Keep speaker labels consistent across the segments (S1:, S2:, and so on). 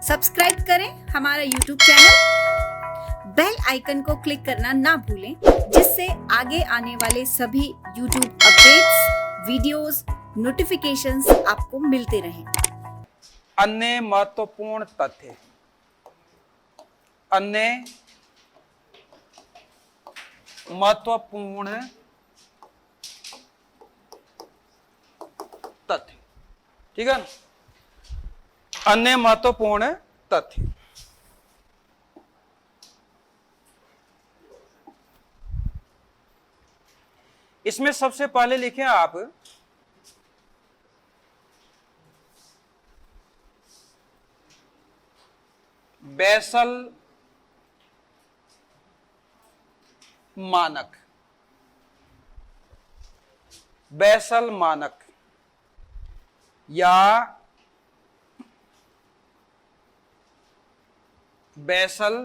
S1: Subscribe करें हमारा YouTube channel, bell icon को क्लिक करना ना भूलें, जिससे आगे आने वाले सभी YouTube अपडेट्स, वीडियोस, नोटिफिकेशंस आपको मिलते रहें।
S2: अन्य महत्वपूर्ण तथ्य। अन्य महत्वपूर्ण तथ्य, ठीक है ना। अन्य महत्वपूर्ण तथ्य, इसमें सबसे पहले लिखें आप बेसल मानक। बेसल मानक या बेसल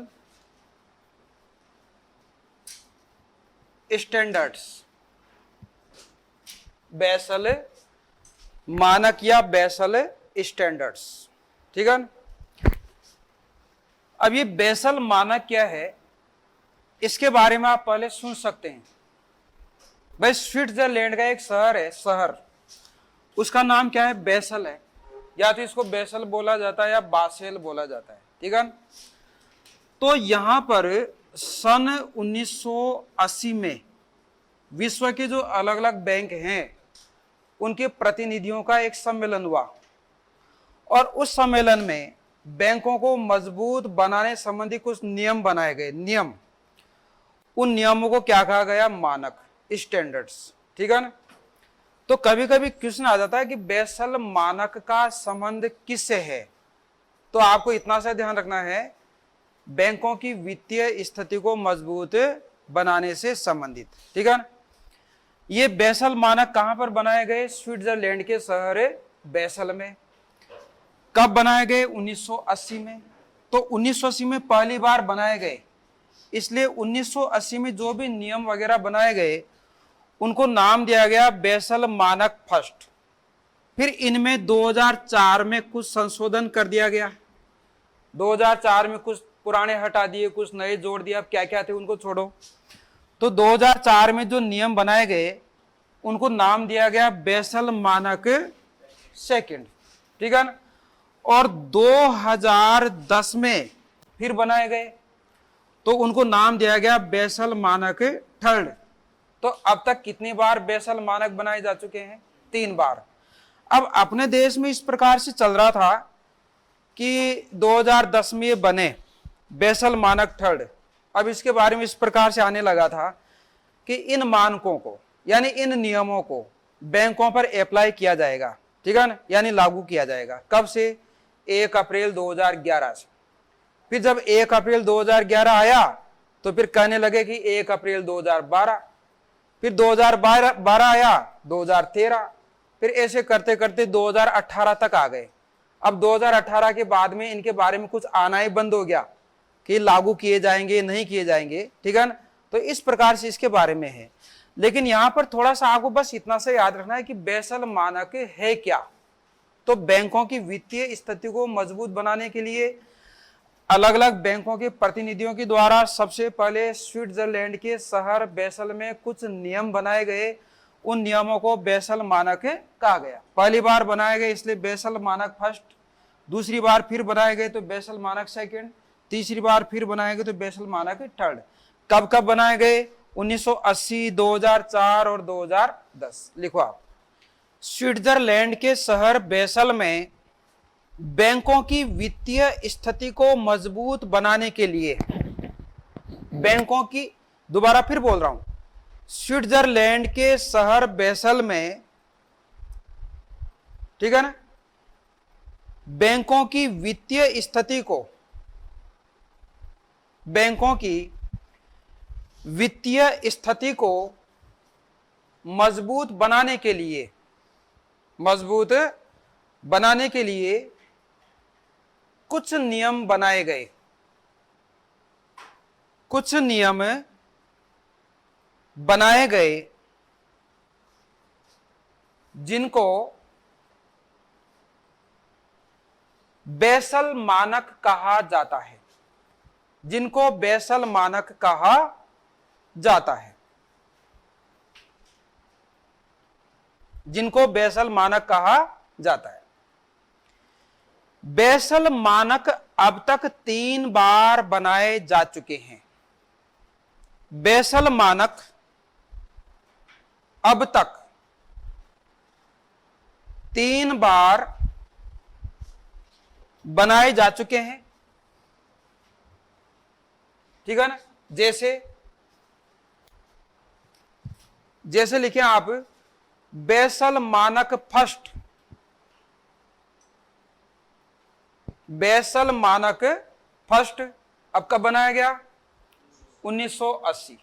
S2: स्टैंडर्ड्स। बेसल मानक या बेसल स्टैंडर्ड्स, ठीक है। अब ये बेसल मानक क्या है, इसके बारे में आप पहले सुन सकते हैं। भाई स्विट्जरलैंड का एक शहर है, शहर उसका नाम क्या है, बेसल है। या तो इसको बेसल बोला जाता है या बासेल बोला जाता है, ठीक है। तो यहां पर सन 1980 में विश्व के जो अलग अलग बैंक हैं उनके प्रतिनिधियों का एक सम्मेलन हुआ और उस सम्मेलन में बैंकों को मजबूत बनाने संबंधी कुछ नियम बनाए गए। नियम, उन नियमों को क्या कहा गया, मानक, स्टैंडर्ड्स, ठीक है ना। तो कभी कभी क्वेश्चन आ जाता है कि बेसल मानक का संबंध किससे है। तो आपको इतना सा ध्यान रखना है, बैंकों की वित्तीय स्थिति को मजबूत बनाने से संबंधित, ठीक है ना। ये बेसल मानक कहां पर बनाए गए, स्विट्जरलैंड के शहर बेसल में। कब बनाए गए, 1980 में। तो 1980 में पहली बार बनाए गए, इसलिए 1980 में जो भी नियम वगैरह बनाए गए उनको नाम दिया गया बेसल मानक फर्स्ट। फिर इनमें 2004 में कुछ संशोधन कर दिया गया। 2004 में कुछ पुराने हटा दिए, कुछ नए जोड़ दिए। अब क्या क्या थे उनको छोड़ो। तो 2004 में जो नियम बनाए गए उनको नाम दिया गया बेसल मानक सेकंड, ठीक है ना। और 2010 में फिर बनाए गए तो उनको नाम दिया गया बेसल मानक थर्ड। तो अब तक कितनी बार बेसल मानक बनाए जा चुके हैं, 3 बार। अब अपने देश में इस प्रकार से चल रहा था कि 2010 में ये बने बेसल मानक थर्ड। अब इसके बारे में इस प्रकार से आने लगा था कि इन मानकों को यानी इन नियमों को बैंकों पर अप्लाई किया जाएगा, ठीक है ना, यानी लागू किया जाएगा। कब से, 1 अप्रैल 2011 से। फिर जब 1 अप्रैल 2011 आया तो फिर कहने लगे कि 1 अप्रैल 2012, फिर 2012 आया, 2013, फिर ऐसे करते करते 2018 तक आ गए। अब 2018 के बाद में इनके बारे में कुछ आना ही बंद हो गया कि लागू किए जाएंगे नहीं किए जाएंगे, ठीक है ना। तो इस प्रकार से इसके बारे में है। लेकिन यहां पर थोड़ा सा आपको बस इतना सा याद रखना है कि बेसल मानक है क्या। तो बैंकों की वित्तीय स्थिति को मजबूत बनाने के लिए अलग अलग बैंकों के प्रतिनिधियों के द्वारा सबसे पहले स्विट्जरलैंड के शहर बेसल में कुछ नियम बनाए गए। उन नियमों को बेसल मानक कहा गया। पहली बार बनाए गए इसलिए बेसल मानक फर्स्ट, दूसरी बार फिर बनाए गए तो बेसल मानक सेकंड, तीसरी बार फिर बनाए गए तो बेसल मानक थर्ड। कब कब बनाए गए, 1980, 2004 और 2010। लिखो आप, स्विट्जरलैंड के शहर बेसल में बैंकों की वित्तीय स्थिति को मजबूत बनाने के लिए, बैंकों की, दोबारा फिर बोल रहा हूं, स्विट्जरलैंड के शहर बेसल में, ठीक है ना, बैंकों की वित्तीय स्थिति को, बैंकों की वित्तीय स्थिति को मजबूत बनाने के लिए, मजबूत बनाने के लिए कुछ नियम बनाए गए। कुछ नियम बनाए गए जिनको बेसल मानक कहा जाता है, जिनको बेसल मानक कहा जाता है, जिनको बेसल मानक कहा जाता है। बेसल मानक अब तक 3 बार बनाए जा चुके हैं। बेसल मानक अब तक 3 बार बनाए जा चुके हैं, ठीक है ना। जैसे लिखें आप, बेसल मानक फर्स्ट, बेसल मानक फर्स्ट अब कब बनाया गया? 1980।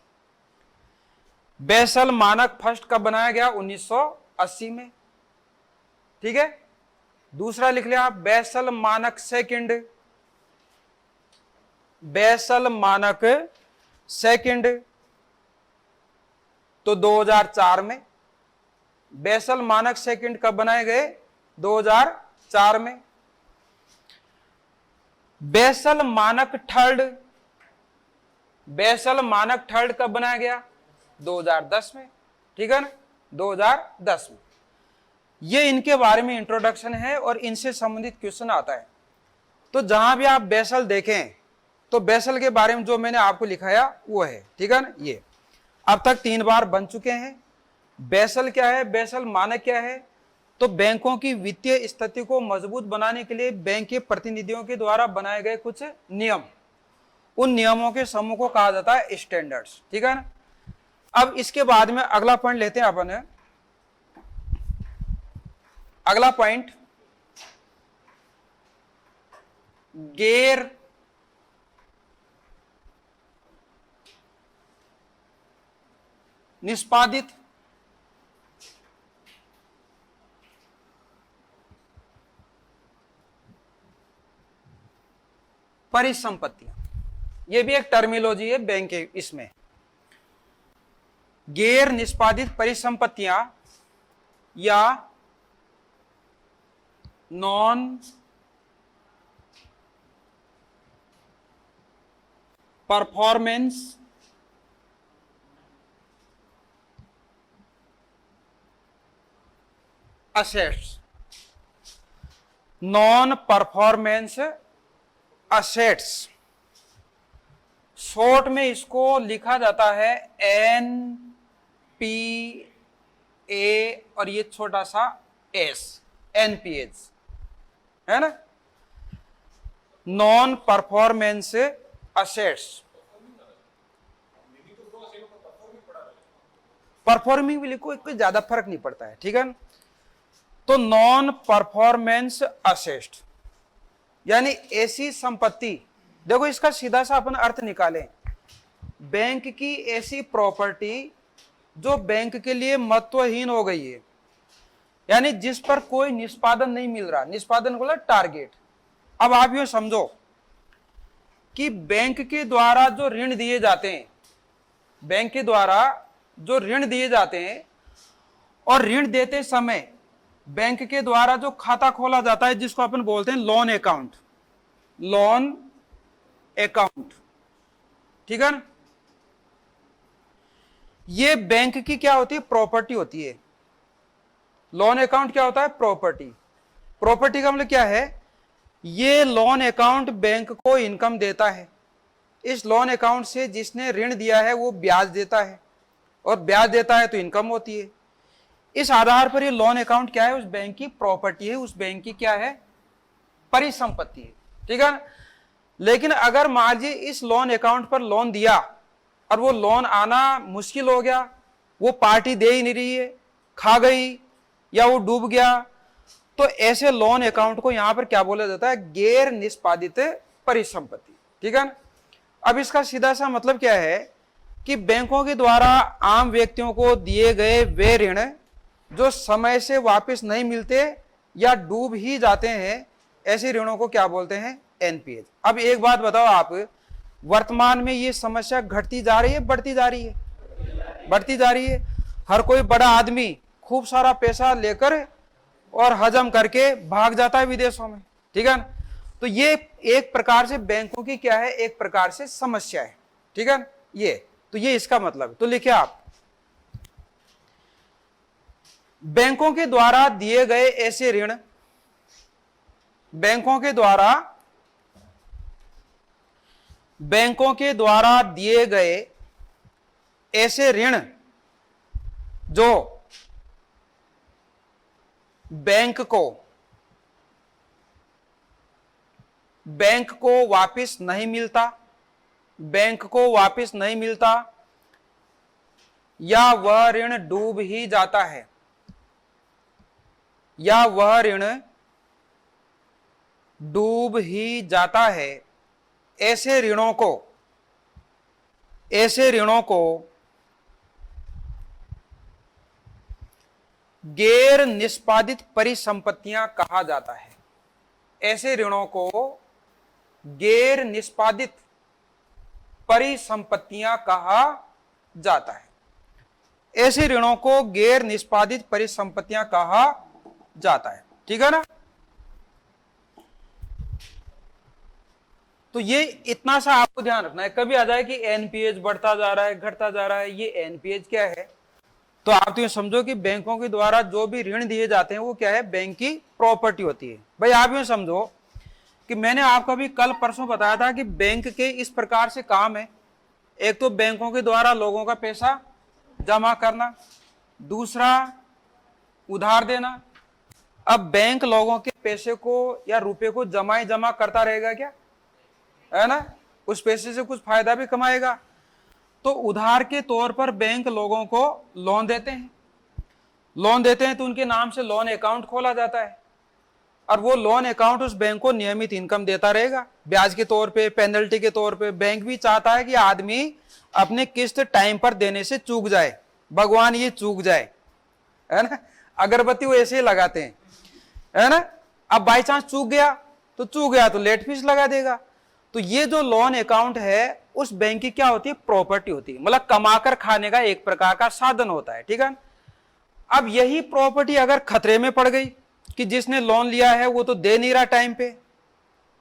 S2: बेसल मानक फर्स्ट कब बनाया गया? 1980 में, ठीक है। दूसरा लिख लिया आप, बेसल मानक सेकंड, बेसल मानक सेकंड तो 2004 में। बेसल मानक सेकंड कब बनाए गए? 2004 में। बेसल मानक थर्ड, बेसल मानक थर्ड कब बनाया गया? 2010 में, ठीक है ना, 2010 में। ये इनके बारे में इंट्रोडक्शन है और इनसे संबंधित क्वेश्चन आता है। तो जहां भी आप बेसल देखें तो बेसल के बारे में जो मैंने आपको लिखाया वो है, ठीक है ना। ये अब तक 3 बार बन चुके हैं। बेसल क्या है? बेसल मानक क्या है? तो बैंकों की वित्तीय स्थिति को मजबूत बनाने के लिए बैंक के प्रतिनिधियों के द्वारा बनाए गए कुछ नियम, उन नियमों के समूह को कहा जाता है स्टैंडर्ड्स, ठीक है ना। अब इसके बाद में अगला पॉइंट लेते हैं अपन। अगला पॉइंट, गैर निष्पादित परिसंपत्तियां, यह भी एक टर्मिनोलॉजी है बैंक के। इसमें गैर निष्पादित परिसंपत्तियां या non performance assets, non performance assets, short में इसको लिखा जाता है NPA और ये छोटा सा S, NPAs, है ना, नॉन परफॉर्मेंस असेट्स। परफॉर्मिंग भी लिखो, कोई ज्यादा फर्क नहीं पड़ता है, ठीक है ना। तो नॉन परफॉर्मेंस असेट यानी ऐसी संपत्ति, देखो इसका सीधा सा अपन अर्थ निकालें, बैंक की ऐसी प्रॉपर्टी जो बैंक के लिए महत्वहीन हो गई है, यानी जिस पर कोई निष्पादन नहीं मिल रहा। निष्पादन को टारगेट। अब आप ये समझो कि बैंक के द्वारा जो ऋण दिए जाते हैं, बैंक के द्वारा जो ऋण दिए जाते हैं, और ऋण देते समय बैंक के द्वारा जो खाता खोला जाता है जिसको अपन बोलते हैं लोन अकाउंट, लोन अकाउंट, ठीक है ना। ये बैंक की क्या होती है? प्रॉपर्टी होती है। लोन अकाउंट क्या होता है? प्रॉपर्टी। प्रॉपर्टी का मतलब क्या है? ये लोन अकाउंट बैंक को इनकम देता है। इस लोन अकाउंट से जिसने ऋण दिया है वो ब्याज देता है, और ब्याज देता है तो इनकम होती है। इस आधार पर ये लोन अकाउंट क्या है? उस बैंक की प्रॉपर्टी है, उस बैंक की क्या है? परिसंपत्ति है, ठीक है ना। लेकिन अगर मान लीजिए इस लोन अकाउंट पर लोन दिया और वो लोन आना मुश्किल हो गया, वो पार्टी दे ही नहीं रही है, खा गई या वो डूब गया, तो ऐसे लोन अकाउंट को यहां पर क्या बोला जाता है? गैर निष्पादित परिसंपत्ति, ठीक है ना। अब इसका सीधा सा मतलब क्या है कि बैंकों के द्वारा आम व्यक्तियों को दिए गए वे ऋण जो समय से वापस नहीं मिलते या डूब ही जाते हैं, ऐसे ऋणों को क्या बोलते हैं? एनपीए। अब एक बात बताओ आप, वर्तमान में ये समस्या घटती जा रही है, बढ़ती जा रही है? बढ़ती जा रही है। हर कोई बड़ा आदमी खूब सारा पैसा लेकर और हजम करके भाग जाता है विदेशों में, ठीक है ना। तो ये एक प्रकार से बैंकों की क्या है, एक प्रकार से समस्या है, ठीक है। ये तो ये इसका मतलब, तो लिखिए आप, बैंकों के द्वारा दिए गए ऐसे ऋण, बैंकों के द्वारा दिए गए ऐसे ऋण जो बैंक को वापस नहीं मिलता, बैंक को वापस नहीं मिलता, या वह ऋण डूब ही जाता है, या वह ऋण डूब ही जाता है, ऐसे ऋणों को गैर निष्पादित परिसंपत्तियां कहा जाता है। ऐसे ऋणों को गैर निष्पादित परिसंपत्तियां कहा जाता है। ऐसे ऋणों को गैर निष्पादित परिसंपत्तियां कहा जाता है, ठीक है ना। तो ये इतना सा आपको ध्यान रखना है। कभी आ जाए कि एनपीएज बढ़ता जा रहा है, घटता जा रहा है, ये एनपीएज क्या है, तो आप तो ये समझो कि बैंकों के द्वारा जो भी ऋण दिए जाते हैं वो क्या है, बैंक की प्रॉपर्टी होती है। भाई आप ये समझो कि मैंने आपको अभी कल परसों बताया था कि बैंक के इस प्रकार से काम है, एक तो बैंकों के द्वारा लोगों का पैसा जमा करना, दूसरा उधार देना। अब बैंक लोगों के पैसे को या रुपए को जमा करता रहेगा क्या, है ना, उस पैसे से कुछ फायदा भी कमाएगा। तो उधार के तौर पर बैंक लोगों को लोन देते हैं, तो उनके नाम से लोन अकाउंट खोला जाता है, और वो लोन अकाउंट उस बैंक को नियमित इनकम देता रहेगा, ब्याज के तौर पे, पेनल्टी के तौर पे। बैंक भी चाहता है कि आदमी अपने किस्त टाइम पर देने से चूक जाए, भगवान ये चूक जाए, है ना। अगरबत्ती वो ऐसे ही लगाते हैं, है ना। अब बाई चांस चूक गया तो लेट फीस लगा देगा। तो ये जो लोन अकाउंट है उस बैंक की क्या होती है, प्रॉपर्टी होती है, मतलब कमाकर खाने का एक प्रकार का साधन होता है, ठीक है। अब यही प्रॉपर्टी अगर खतरे में पड़ गई कि जिसने लोन लिया है वो तो दे नहीं रहा टाइम पे,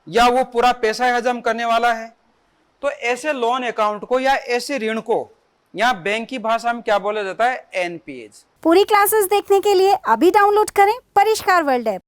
S2: या वो पूरा पैसा हजम करने वाला है, तो ऐसे लोन अकाउंट को या ऐसे ऋण को यहाँ बैंक की भाषा में क्या बोला जाता है, एनपीएज।
S1: पूरी क्लासेस देखने के लिए अभी डाउनलोड करें परिष्कार वर्ल्ड ऐप।